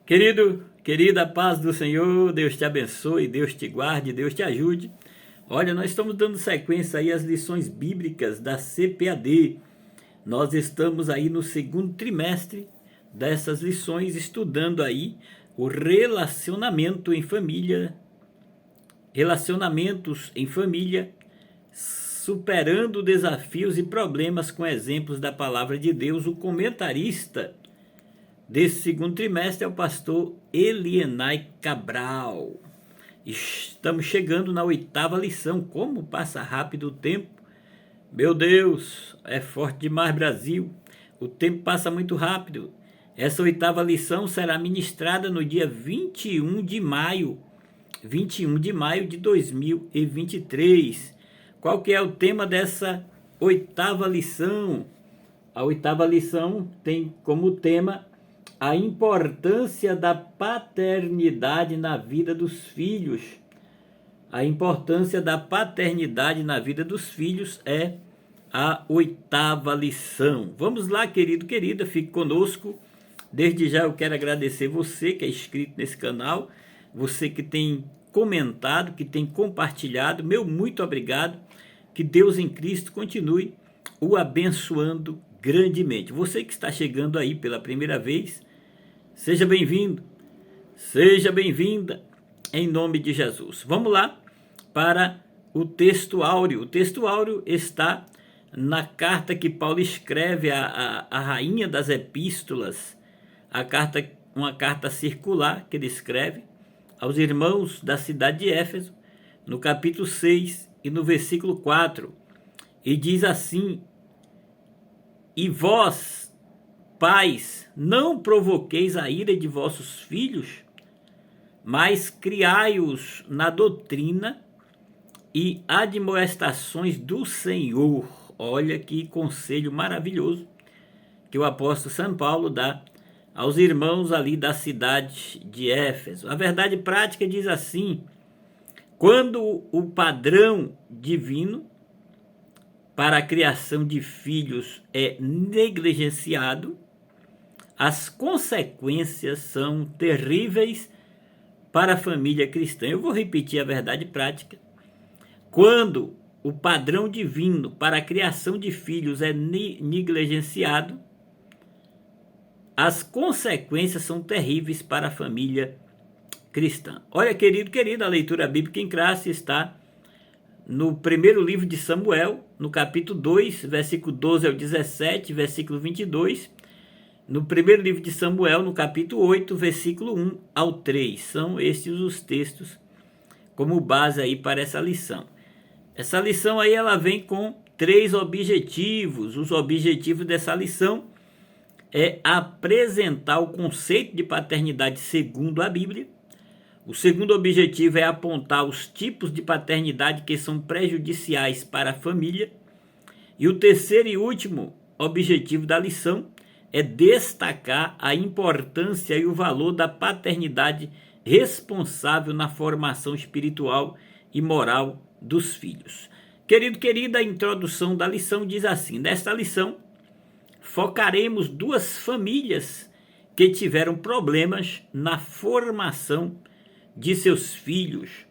Querida paz do Senhor, Deus te abençoe, Deus te guarde, Deus te ajude. Olha, nós estamos dando sequência aí às lições bíblicas da CPAD. Nós estamos aí no segundo trimestre dessas lições, estudando aí o relacionamentos em família, superando desafios e problemas com exemplos da palavra de Deus. O comentarista desse segundo trimestre é o pastor Elienay Cabral. Estamos chegando na 8ª lição. Como passa rápido o tempo. Meu Deus, é forte demais, Brasil. O tempo passa muito rápido. Essa 8ª lição será ministrada no dia 21 de maio de 2023. Qual que é o tema dessa 8ª lição? A 8ª lição tem como tema a importância da paternidade na vida dos filhos. A importância da paternidade na vida dos filhos é a 8ª lição. Vamos lá, querido, querida, fique conosco. Desde já eu quero agradecer você que é inscrito nesse canal, você que tem comentado, que tem compartilhado. Meu muito obrigado. Que Deus em Cristo continue o abençoando grandemente. Você que está chegando aí pela primeira vez, seja bem-vindo, seja bem-vinda, em nome de Jesus. Vamos lá para o texto áureo. O texto áureo está na carta que Paulo escreve à rainha das epístolas, uma carta circular que ele escreve aos irmãos da cidade de Éfeso, no capítulo 6 e no versículo 4, e diz assim: e vós, pais, não provoqueis a ira de vossos filhos, mas criai-os na doutrina e admoestações do Senhor. Olha que conselho maravilhoso que o apóstolo São Paulo dá aos irmãos ali da cidade de Éfeso. A verdade prática diz assim: quando o padrão divino para a criação de filhos é negligenciado, as consequências são terríveis para a família cristã. Eu vou repetir a verdade prática. Quando o padrão divino para a criação de filhos é negligenciado, as consequências são terríveis para a família cristã. Olha, querido, querida, a leitura bíblica em classe está no primeiro livro de Samuel, no capítulo 2, versículo 12 ao 17, versículo 22. No primeiro livro de Samuel, no capítulo 8, versículo 1 ao 3. São estes os textos como base aí para essa lição. Essa lição aí ela vem com 3 objetivos. Os objetivos dessa lição é apresentar o conceito de paternidade segundo a Bíblia. O segundo objetivo é apontar os tipos de paternidade que são prejudiciais para a família. E o terceiro e último objetivo da lição é destacar a importância e o valor da paternidade responsável na formação espiritual e moral dos filhos. Querido, querida, a introdução da lição diz assim: nesta lição focaremos 2 famílias que tiveram problemas na formação de seus filhos.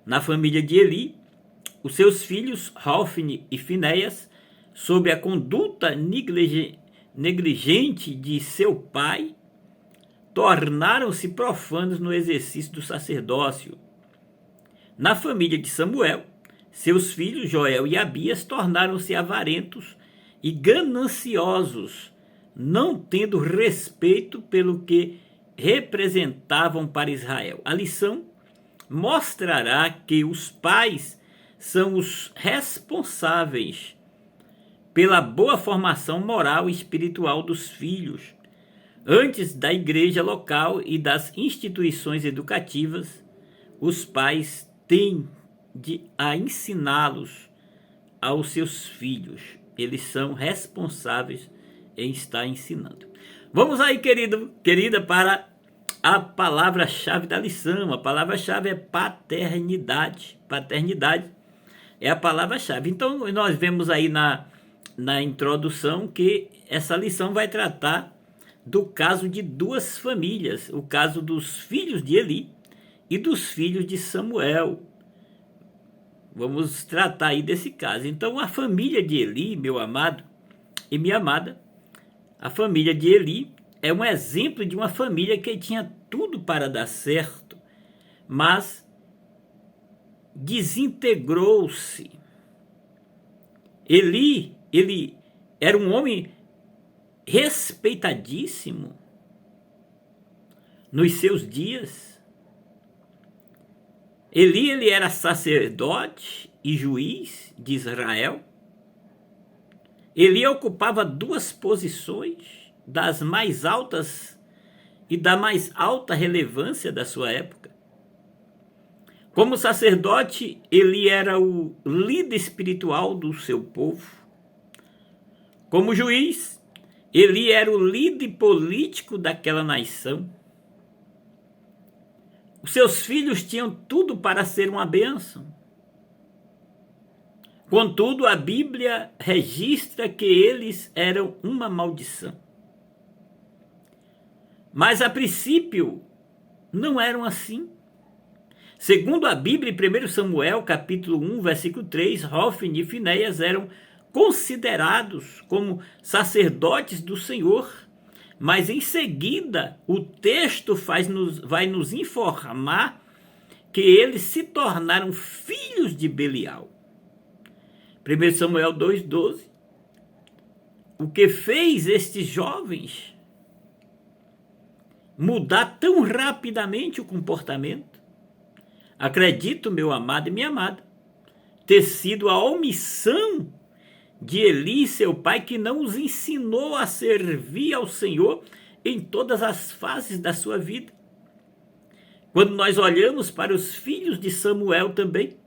Na família de Eli, os seus filhos Hofni e Finéias, sob a conduta negligente de seu pai, tornaram-se profanos no exercício do sacerdócio. Na família de Samuel, seus filhos Joel e Abias tornaram-se avarentos e gananciosos, não tendo respeito pelo que representavam para Israel. A lição mostrará que os pais são os responsáveis pela boa formação moral e espiritual dos filhos. Antes da igreja local e das instituições educativas, os pais têm de ensiná-los aos seus filhos. Eles são responsáveis em estar ensinando. Vamos aí, querido, querida, para a palavra-chave da lição. A palavra-chave é paternidade. Paternidade é a palavra-chave. Então, nós vemos aí na introdução que essa lição vai tratar do caso de duas famílias, o caso dos filhos de Eli e dos filhos de Samuel. Vamos tratar aí desse caso. Então, a família de Eli, meu amado e minha amada, a família de Eli é um exemplo de uma família que tinha tudo para dar certo, mas desintegrou-se. Eli, ele era um homem respeitadíssimo nos seus dias. Eli, ele era sacerdote e juiz de Israel. Eli ocupava duas posições das mais altas e da mais alta relevância da sua época. Como sacerdote, Eli era o líder espiritual do seu povo. Como juiz, Eli era o líder político daquela nação. Os seus filhos tinham tudo para ser uma bênção. Contudo, a Bíblia registra que eles eram uma maldição. Mas a princípio não eram assim. Segundo a Bíblia, em 1 Samuel, capítulo 1, versículo 3, Hofni e Finéias eram considerados como sacerdotes do Senhor, mas em seguida o texto vai nos informar que eles se tornaram filhos de Belial. 1 Samuel 2,12. O que fez estes jovens mudar tão rapidamente o comportamento? Acredito, meu amado e minha amada, ter sido a omissão de Eli, seu pai, que não os ensinou a servir ao Senhor em todas as fases da sua vida. Quando nós olhamos para os filhos de Samuel também,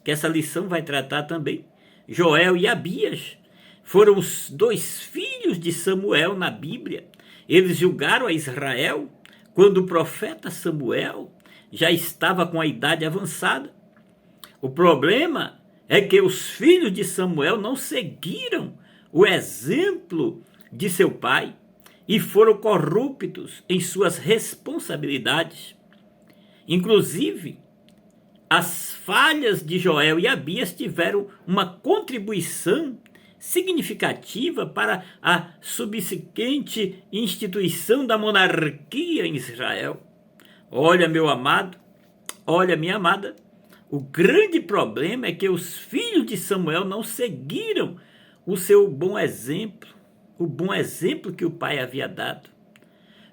que essa lição vai tratar também, Joel e Abias foram os dois filhos de Samuel na Bíblia. Eles julgaram a Israel quando o profeta Samuel já estava com a idade avançada. O problema é que os filhos de Samuel não seguiram o exemplo de seu pai e foram corruptos em suas responsabilidades. Inclusive, as falhas de Joel e Abias tiveram uma contribuição significativa para a subsequente instituição da monarquia em Israel. Olha, meu amado, olha, minha amada, o grande problema é que os filhos de Samuel não seguiram o seu bom exemplo, o bom exemplo que o pai havia dado.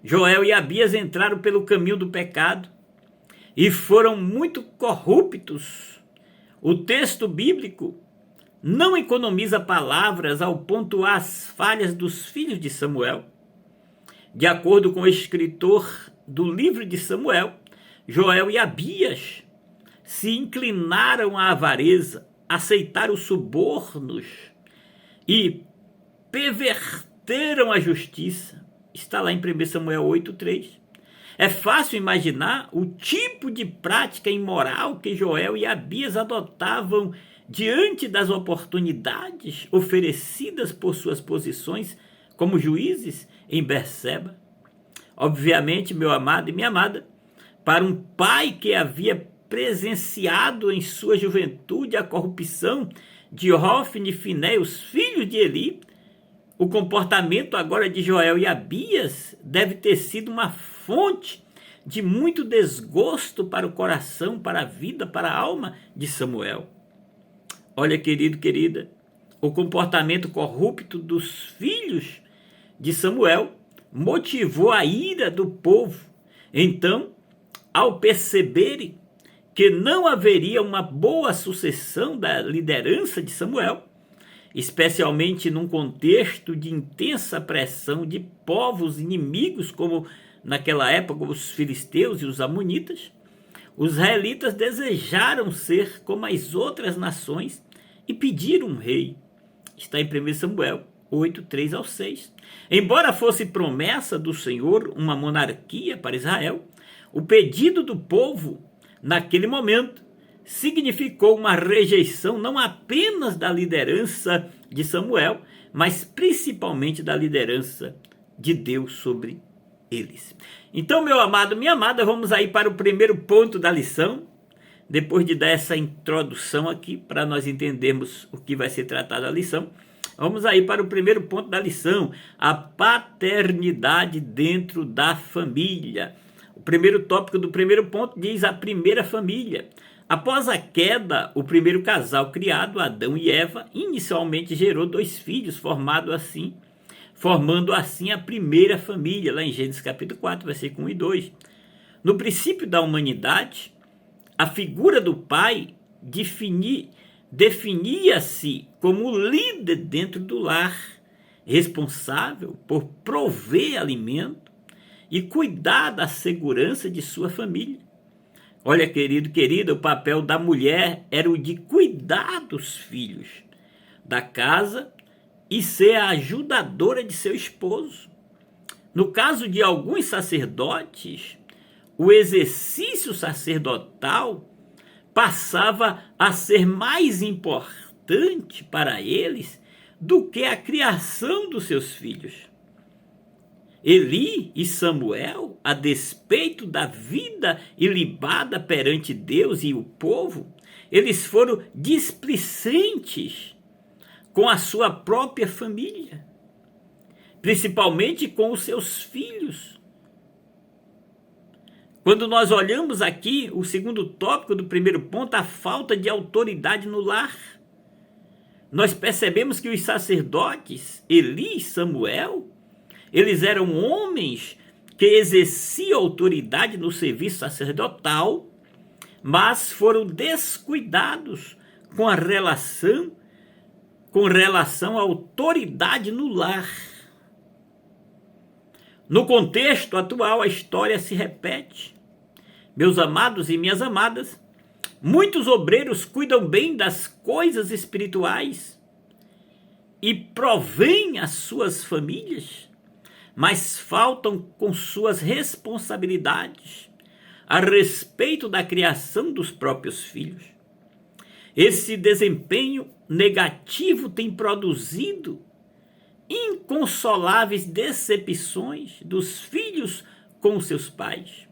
Joel e Abias entraram pelo caminho do pecado e foram muito corruptos. O texto bíblico não economiza palavras ao pontuar as falhas dos filhos de Samuel. De acordo com o escritor do livro de Samuel, Joel e Abias se inclinaram à avareza, aceitaram os subornos e perverteram a justiça. Está lá em 1 Samuel 8,3. É fácil imaginar o tipo de prática imoral que Joel e Abias adotavam diante das oportunidades oferecidas por suas posições como juízes em Berseba. Obviamente, meu amado e minha amada, para um pai que havia presenciado em sua juventude a corrupção de Hofni e Finéias, os filhos de Eli, o comportamento agora de Joel e Abias deve ter sido uma fonte de muito desgosto para o coração, para a vida, para a alma de Samuel. Olha, querido, querida, o comportamento corrupto dos filhos de Samuel motivou a ira do povo. Então, ao perceberem que não haveria uma boa sucessão da liderança de Samuel, especialmente num contexto de intensa pressão de povos inimigos, como naquela época os filisteus e os amonitas, os israelitas desejaram ser como as outras nações e pediram um rei. Está em 1 Samuel 8, 3-6. Embora fosse promessa do Senhor uma monarquia para Israel, o pedido do povo, naquele momento, significou uma rejeição não apenas da liderança de Samuel, mas principalmente da liderança de Deus sobre eles. Então, meu amado, minha amada, vamos aí para o primeiro ponto da lição, depois de dar essa introdução aqui, para nós entendermos o que vai ser tratado a lição. Vamos aí para o primeiro ponto da lição, a paternidade dentro da família. O primeiro tópico do primeiro ponto diz a primeira família. Após a queda, o primeiro casal criado, Adão e Eva, inicialmente gerou 2 filhos, formando assim a primeira família, lá em Gênesis capítulo 4, versículo 1 e 2. No princípio da humanidade, a figura do pai definia-se como líder dentro do lar, responsável por prover alimento e cuidar da segurança de sua família. Olha, querida, o papel da mulher era o de cuidar dos filhos, da casa e ser a ajudadora de seu esposo. No caso de alguns sacerdotes, o exercício sacerdotal passava a ser mais importante para eles do que a criação dos seus filhos. Eli e Samuel, a despeito da vida ilibada perante Deus e o povo, eles foram displicentes com a sua própria família, principalmente com os seus filhos. Quando nós olhamos aqui o segundo tópico do primeiro ponto, a falta de autoridade no lar, nós percebemos que os sacerdotes, Eli e Samuel, eles eram homens que exerciam autoridade no serviço sacerdotal, mas foram descuidados com relação à autoridade no lar. No contexto atual, a história se repete. Meus amados e minhas amadas, muitos obreiros cuidam bem das coisas espirituais e provêm as suas famílias, mas faltam com suas responsabilidades a respeito da criação dos próprios filhos. Esse desempenho negativo tem produzido inconsoláveis decepções dos filhos com seus pais.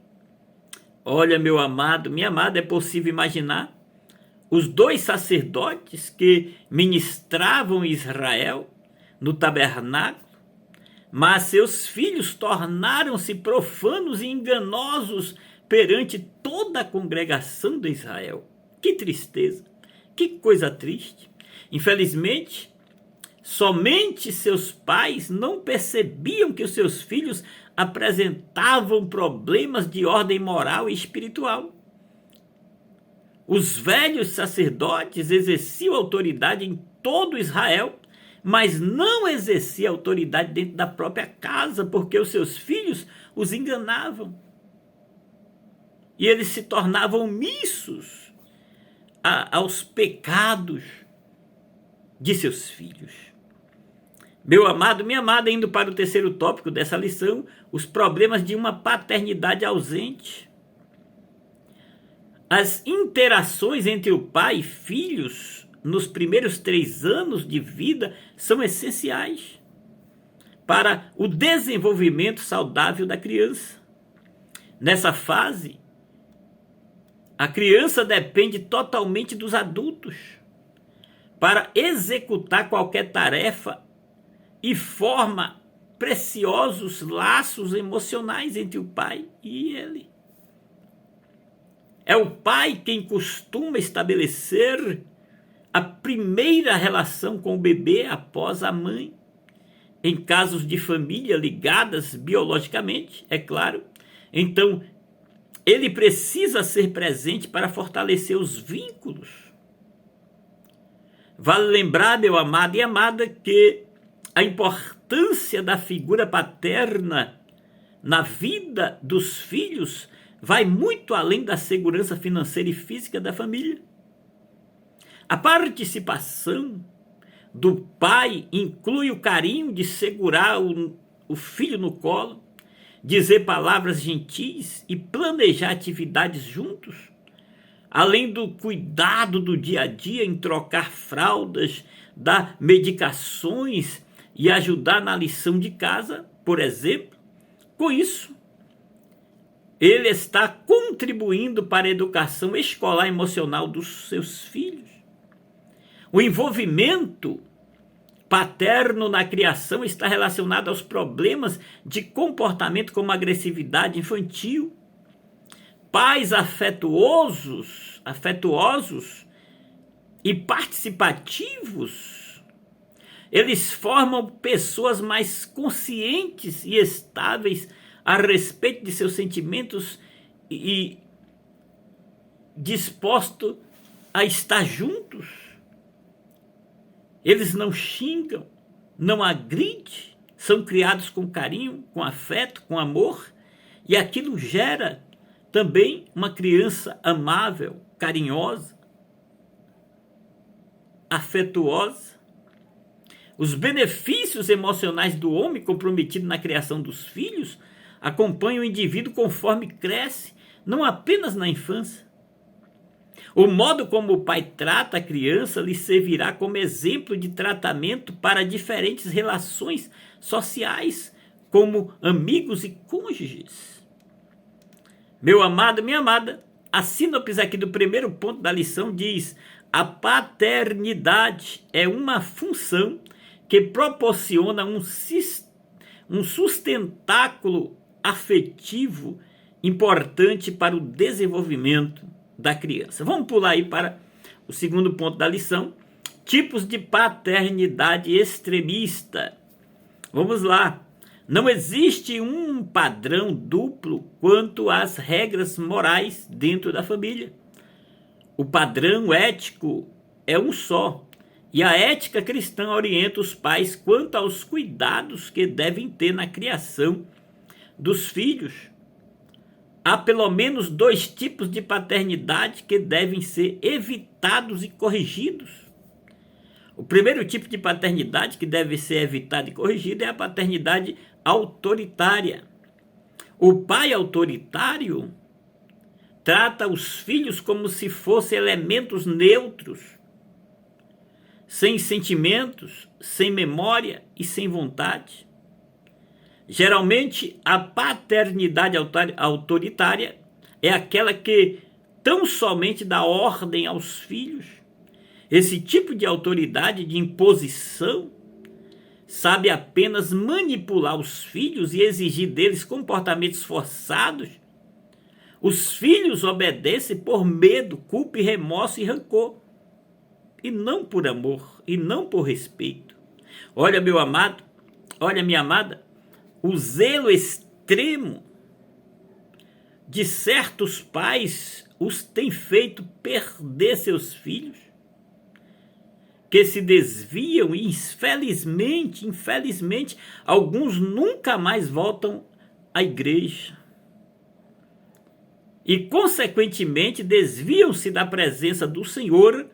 Olha, meu amado, minha amada, é possível imaginar os 2 sacerdotes que ministravam em Israel no tabernáculo, mas seus filhos tornaram-se profanos e enganosos perante toda a congregação de Israel. Que tristeza, que coisa triste. Infelizmente, somente seus pais não percebiam que os seus filhos apresentavam problemas de ordem moral e espiritual. Os velhos sacerdotes exerciam autoridade em todo Israel, mas não exerciam autoridade dentro da própria casa, porque os seus filhos os enganavam. E eles se tornavam omissos aos pecados de seus filhos. Meu amado, minha amada, indo para o terceiro tópico dessa lição, os problemas de uma paternidade ausente. As interações entre o pai e filhos nos primeiros 3 anos de vida são essenciais para o desenvolvimento saudável da criança. Nessa fase, a criança depende totalmente dos adultos para executar qualquer tarefa e forma preciosos laços emocionais entre o pai e ele. É o pai quem costuma estabelecer a primeira relação com o bebê após a mãe. Em casos de família ligadas biologicamente, é claro, então ele precisa ser presente para fortalecer os vínculos. Vale lembrar, meu amado e amada, que a importância da figura paterna na vida dos filhos vai muito além da segurança financeira e física da família. A participação do pai inclui o carinho de segurar o filho no colo, dizer palavras gentis e planejar atividades juntos, além do cuidado do dia a dia em trocar fraldas, dar medicações e ajudar na lição de casa, por exemplo, com isso, ele está contribuindo para a educação escolar emocional dos seus filhos. O envolvimento paterno na criação está relacionado aos problemas de comportamento como agressividade infantil. Pais afetuosos e participativos, eles formam pessoas mais conscientes e estáveis a respeito de seus sentimentos e dispostos a estar juntos. Eles não xingam, não agridem, são criados com carinho, com afeto, com amor, e aquilo gera também uma criança amável, carinhosa, afetuosa. Os benefícios emocionais do homem comprometido na criação dos filhos acompanham o indivíduo conforme cresce, não apenas na infância. O modo como o pai trata a criança lhe servirá como exemplo de tratamento para diferentes relações sociais, como amigos e cônjuges. Meu amado, minha amada, a sinopse aqui do primeiro ponto da lição diz: a paternidade é uma função que proporciona um sustentáculo afetivo importante para o desenvolvimento da criança. Vamos pular aí para o segundo ponto da lição: tipos de paternidade extremista. Vamos lá. Não existe um padrão duplo quanto às regras morais dentro da família. O padrão ético é um só, e a ética cristã orienta os pais quanto aos cuidados que devem ter na criação dos filhos. Há pelo menos 2 tipos de paternidade que devem ser evitados e corrigidos. O primeiro tipo de paternidade que deve ser evitado e corrigido é a paternidade autoritária. O pai autoritário trata os filhos como se fossem elementos neutros, sem sentimentos, sem memória e sem vontade. Geralmente, a paternidade autoritária é aquela que tão somente dá ordem aos filhos. Esse tipo de autoridade, de imposição, sabe apenas manipular os filhos e exigir deles comportamentos forçados. Os filhos obedecem por medo, culpa, remorso e rancor, e não por amor, e não por respeito. Olha, meu amado, olha, minha amada, o zelo extremo de certos pais os tem feito perder seus filhos, que se desviam e infelizmente, alguns nunca mais voltam à igreja. E, consequentemente, desviam-se da presença do Senhor.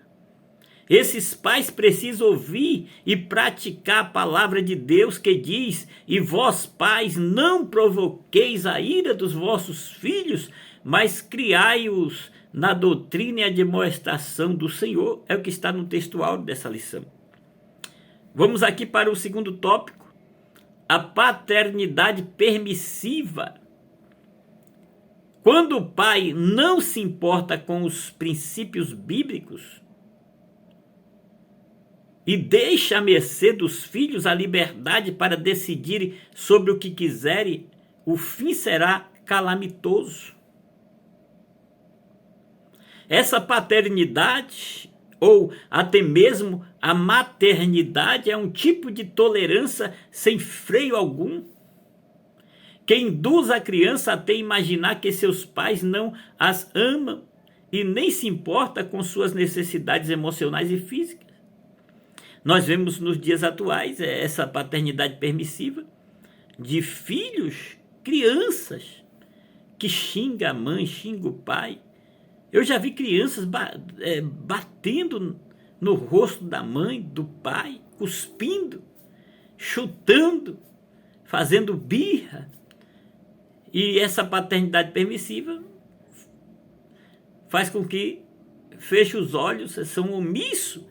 Esses pais precisam ouvir e praticar a palavra de Deus que diz: e vós, pais, não provoqueis a ira dos vossos filhos, mas criai-os na doutrina e admoestação do Senhor. É o que está no textual dessa lição. Vamos aqui para o segundo tópico: a paternidade permissiva. Quando o pai não se importa com os princípios bíblicos e deixa à mercê dos filhos a liberdade para decidirem sobre o que quiserem, o fim será calamitoso. Essa paternidade, ou até mesmo a maternidade, é um tipo de tolerância sem freio algum, que induz a criança a até imaginar que seus pais não as amam e nem se importa com suas necessidades emocionais e físicas. Nós vemos nos dias atuais essa paternidade permissiva de filhos, crianças, que xinga a mãe, xinga o pai. Eu já vi crianças batendo no rosto da mãe, do pai, cuspindo, chutando, fazendo birra. E essa paternidade permissiva faz com que feche os olhos, são omissos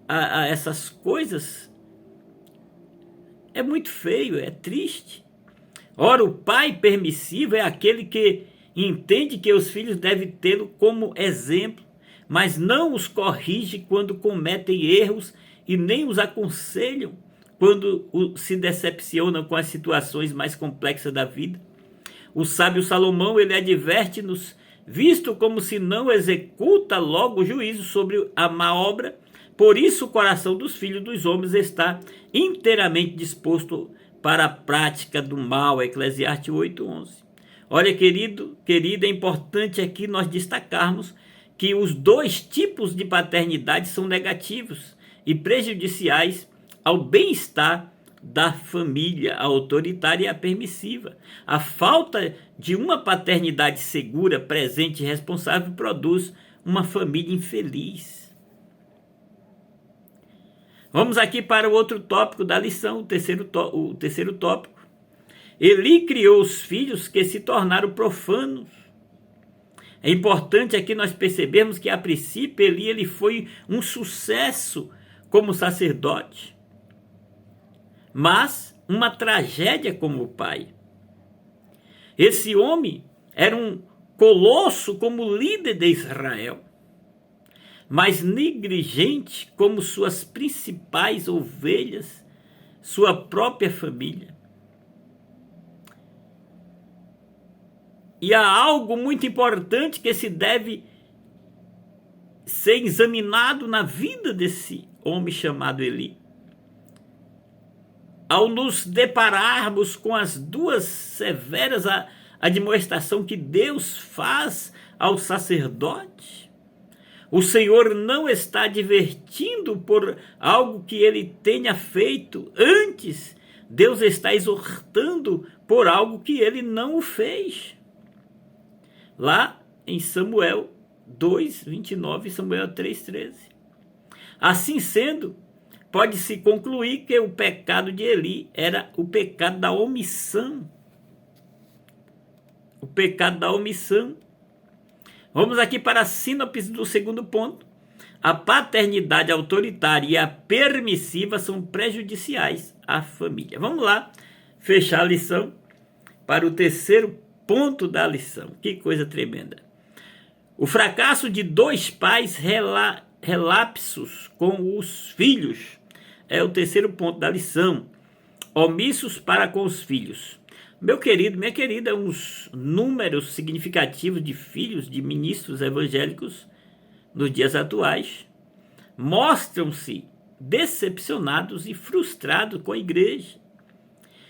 a essas coisas. É muito feio, é triste. Ora, o pai permissivo é aquele que entende que os filhos devem tê-lo como exemplo, mas não os corrige quando cometem erros e nem os aconselham quando se decepcionam com as situações mais complexas da vida. O sábio Salomão, ele adverte-nos, visto como se não executa logo o juízo sobre a má obra, por isso o coração dos filhos dos homens está inteiramente disposto para a prática do mal. Eclesiastes 8:11. Olha, querida, é importante aqui nós destacarmos que os dois tipos de paternidade são negativos e prejudiciais ao bem-estar da família, a autoritária e a permissiva. A falta de uma paternidade segura, presente e responsável produz uma família infeliz. Vamos aqui para o outro tópico da lição, o terceiro tópico. Eli criou os filhos que se tornaram profanos. É importante aqui nós percebermos que a princípio ele foi um sucesso como sacerdote, mas uma tragédia como pai. Esse homem era um colosso como líder de Israel, mas negligente como suas principais ovelhas, sua própria família. E há algo muito importante que se deve ser examinado na vida desse homem chamado Eli. Ao nos depararmos com as duas severas admoestações que Deus faz ao sacerdote, o Senhor não está advertindo por algo que ele tenha feito antes, Deus está exortando por algo que ele não o fez. Lá em Samuel 2:29 e Samuel 3:13. Assim sendo, pode-se concluir que o pecado de Eli era o pecado da omissão. O pecado da omissão. Vamos aqui para a síntese do segundo ponto. A paternidade autoritária e a permissiva são prejudiciais à família. Vamos lá, fechar a lição para o terceiro ponto da lição. Que coisa tremenda. O fracasso de dois pais relapsos com os filhos é o terceiro ponto da lição. Omissos para com os filhos. Meu querido, minha querida, uns números significativos de filhos de ministros evangélicos nos dias atuais mostram-se decepcionados e frustrados com a igreja.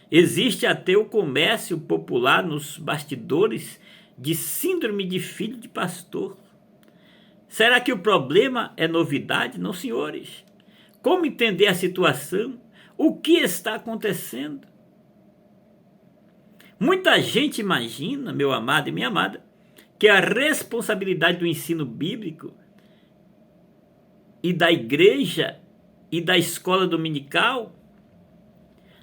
Existe até o comércio popular nos bastidores de síndrome de filho de pastor. Será que o problema é novidade? Não, senhores. Como entender a situação? O que está acontecendo? Muita gente imagina, meu amado e minha amada, que a responsabilidade do ensino bíblico e da igreja e da escola dominical,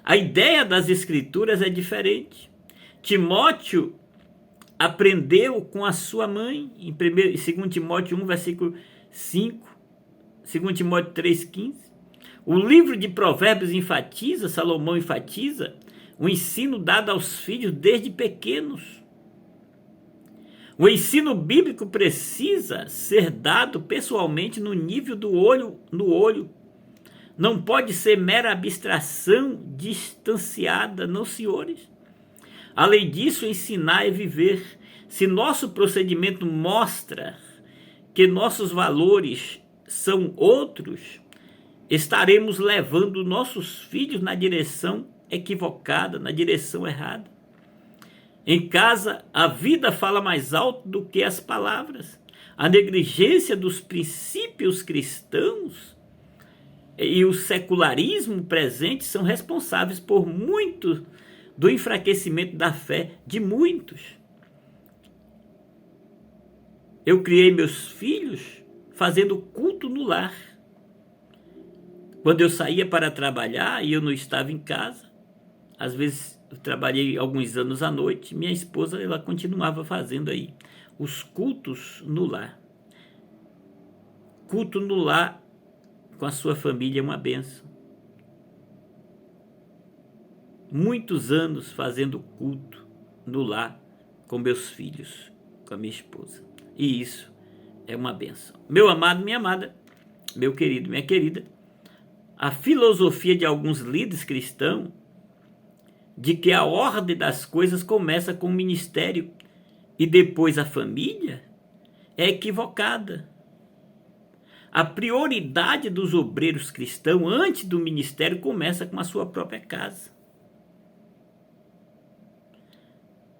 a ideia das escrituras é diferente. Timóteo aprendeu com a sua mãe, em 2 Timóteo 1, versículo 5, 2 Timóteo 3,15. O livro de Provérbios enfatiza, Salomão enfatiza, o ensino dado aos filhos desde pequenos. O ensino bíblico precisa ser dado pessoalmente no nível do olho no olho. Não pode ser mera abstração distanciada, não, senhores. Além disso, ensinar é viver. Se nosso procedimento mostra que nossos valores são outros, estaremos levando nossos filhos na direção equivocada, na direção errada. Em casa, a vida fala mais alto do que as palavras. A negligência dos princípios cristãos e o secularismo presente são responsáveis por muito do enfraquecimento da fé de muitos. Eu criei meus filhos fazendo culto no lar. Quando eu saía para trabalhar e eu não estava em casa, às vezes eu trabalhei alguns anos à noite, minha esposa ela continuava fazendo aí os cultos no lar. Culto no lar com a sua família é uma bênção. muitos anos fazendo culto no lar com meus filhos, com a minha esposa. E isso é uma bênção. Meu amado, minha amada, meu querido, minha querida, a filosofia de alguns líderes cristãos de que a ordem das coisas começa com o ministério e depois a família é equivocada. A prioridade dos obreiros cristãos antes do ministério começa com a sua própria casa.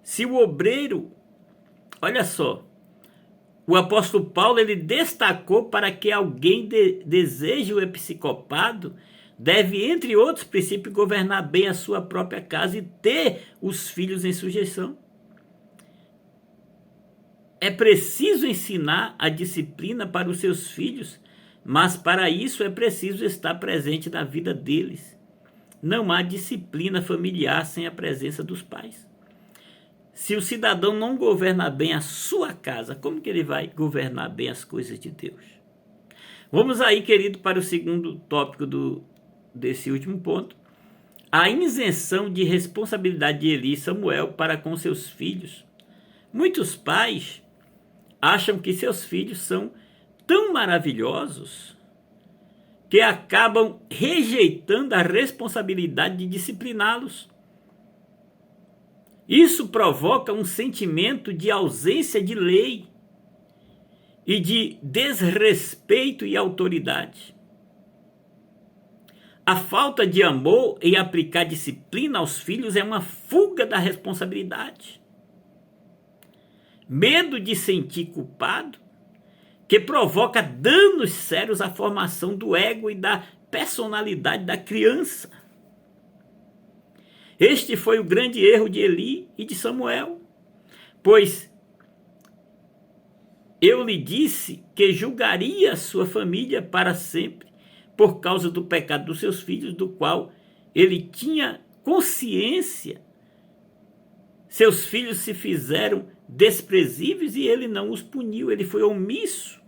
Se o obreiro, olha só, o apóstolo Paulo ele destacou para que alguém deseje o episcopado, deve, entre outros princípios, governar bem a sua própria casa e ter os filhos em sujeição. É preciso ensinar a disciplina para os seus filhos, mas para isso é preciso estar presente na vida deles. Não há disciplina familiar sem a presença dos pais. Se o cidadão não governa bem a sua casa, como que ele vai governar bem as coisas de Deus? Vamos aí, querido, para o segundo tópico desse último ponto. A isenção de responsabilidade de Eli e Samuel para com seus filhos. Muitos pais acham que seus filhos são tão maravilhosos que acabam rejeitando a responsabilidade de discipliná-los. Isso provoca um sentimento de ausência de lei e de desrespeito e autoridade. A falta de amor em aplicar disciplina aos filhos é uma fuga da responsabilidade. Medo de sentir culpado, que provoca danos sérios à formação do ego e da personalidade da criança. Este foi o grande erro de Eli e de Samuel, pois eu lhe disse que julgaria a sua família para sempre por causa do pecado dos seus filhos, do qual ele tinha consciência. Seus filhos se fizeram desprezíveis e ele não os puniu, ele foi omisso,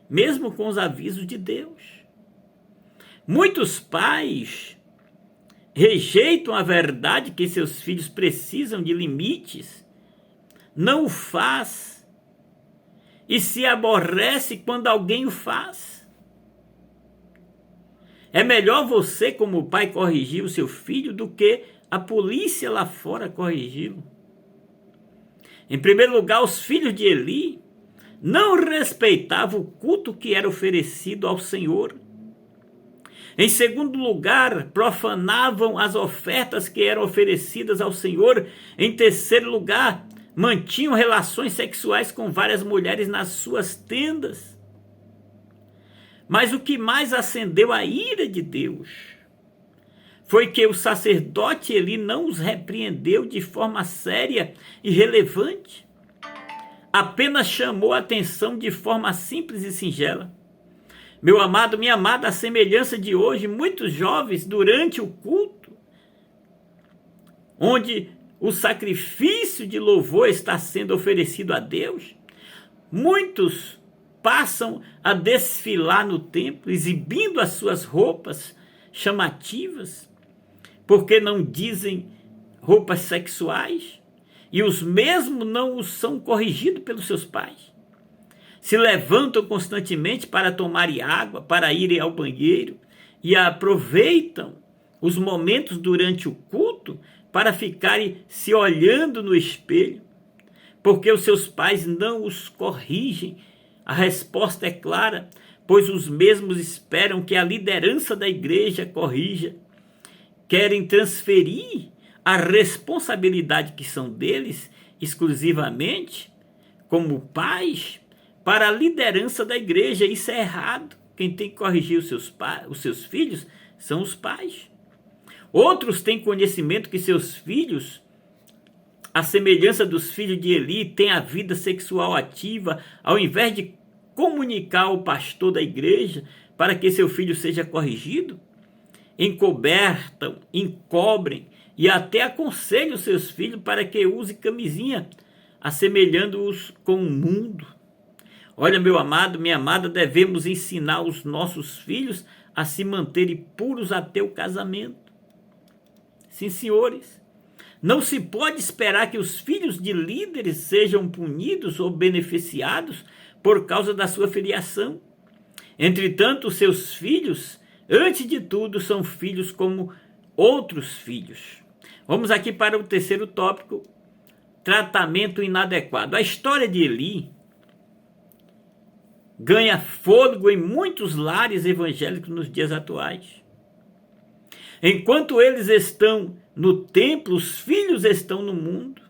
mesmo com os avisos de Deus. Muitos pais rejeitam a verdade que seus filhos precisam de limites, não o faz e se aborrece quando alguém o faz. É melhor você, como pai, corrigir o seu filho do que a polícia lá fora corrigi-lo. Em primeiro lugar, os filhos de Eli não respeitavam o culto que era oferecido ao Senhor. Em segundo lugar, profanavam as ofertas que eram oferecidas ao Senhor. Em terceiro lugar, mantinham relações sexuais com várias mulheres nas suas tendas. Mas o que mais acendeu a ira de Deus foi que o sacerdote Eli não os repreendeu de forma séria e relevante. Apenas chamou a atenção de forma simples e singela. Meu amado, minha amada, a semelhança de hoje, muitos jovens, durante o culto, onde o sacrifício de louvor está sendo oferecido a Deus, muitos passam a desfilar no templo, exibindo as suas roupas chamativas, porque não dizem roupas sexuais, e os mesmos não os são corrigidos pelos seus pais. Se levantam constantemente para tomarem água, para irem ao banheiro, e aproveitam os momentos durante o culto para ficarem se olhando no espelho, porque os seus pais não os corrigem. A resposta é clara, pois os mesmos esperam que a liderança da igreja corrija. Querem transferir a responsabilidade que são deles, exclusivamente, como pais, para a liderança da igreja. Isso é errado. Quem tem que corrigir os seus filhos são os pais. Outros têm conhecimento que seus filhos, à semelhança dos filhos de Eli, têm a vida sexual ativa. Ao invés de comunicar ao pastor da igreja para que seu filho seja corrigido, encobertam, encobrem e até aconselham seus filhos para que use camisinha, assemelhando-os com o mundo. Olha, meu amado, minha amada, devemos ensinar os nossos filhos a se manterem puros até o casamento. Sim, senhores. Não se pode esperar que os filhos de líderes sejam punidos ou beneficiados por causa da sua filiação. Entretanto, os seus filhos, antes de tudo, são filhos como outros filhos. Vamos aqui para o terceiro tópico, tratamento inadequado. A história de Eli ganha fôlego em muitos lares evangélicos nos dias atuais. Enquanto eles estão no templo, os filhos estão no mundo.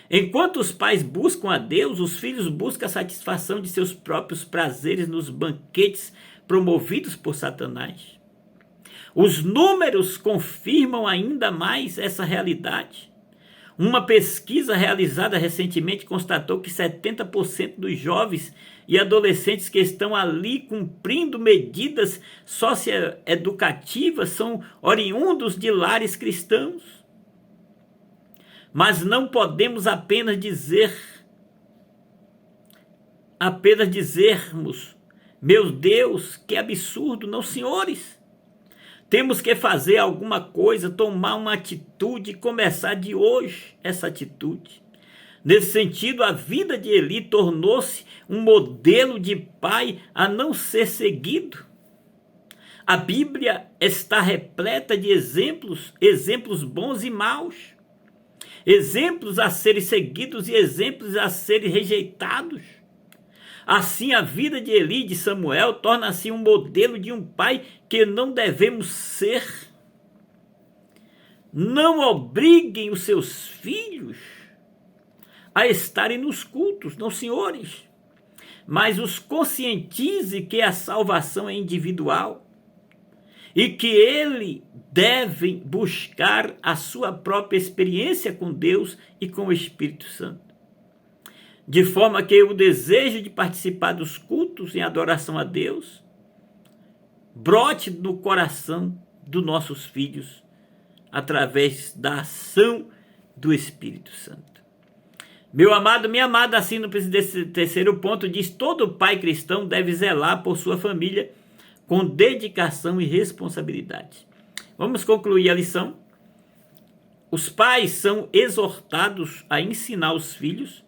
Enquanto os pais buscam a Deus, os filhos buscam a satisfação de seus próprios prazeres nos banquetes promovidos por Satanás. Os números confirmam ainda mais essa realidade. Uma pesquisa realizada recentemente constatou que 70% dos jovens e adolescentes que estão ali cumprindo medidas socioeducativas são oriundos de lares cristãos. Mas não podemos apenas dizermos, meu Deus, que absurdo, não, senhores. Temos que fazer alguma coisa, tomar uma atitude e começar de hoje essa atitude. Nesse sentido, a vida de Eli tornou-se um modelo de pai a não ser seguido. A Bíblia está repleta de exemplos bons e maus, exemplos a serem seguidos e exemplos a serem rejeitados. Assim, a vida de Eli e de Samuel torna-se um modelo de um pai que não devemos ser. Não obriguem os seus filhos a estarem nos cultos, não, senhores, mas os conscientize que a salvação é individual e que eles devem buscar a sua própria experiência com Deus e com o Espírito Santo. De forma que o desejo de participar dos cultos em adoração a Deus brote no coração dos nossos filhos através da ação do Espírito Santo. Meu amado, minha amada, assim no desse terceiro ponto diz: todo pai cristão deve zelar por sua família com dedicação e responsabilidade. Vamos concluir a lição. Os pais são exortados a ensinar os filhos,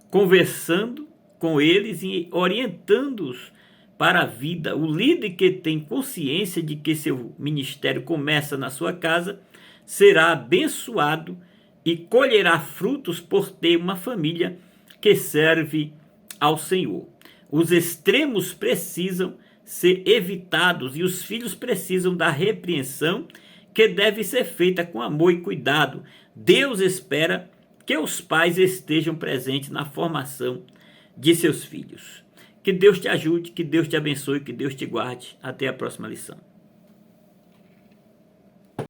conversando com eles e orientando-os para a vida. O líder que tem consciência de que seu ministério começa na sua casa será abençoado e colherá frutos por ter uma família que serve ao Senhor. Os extremos precisam ser evitados e os filhos precisam da repreensão que deve ser feita com amor e cuidado. Deus espera que os pais estejam presentes na formação de seus filhos. Que Deus te ajude, que Deus te abençoe, que Deus te guarde. Até a próxima lição.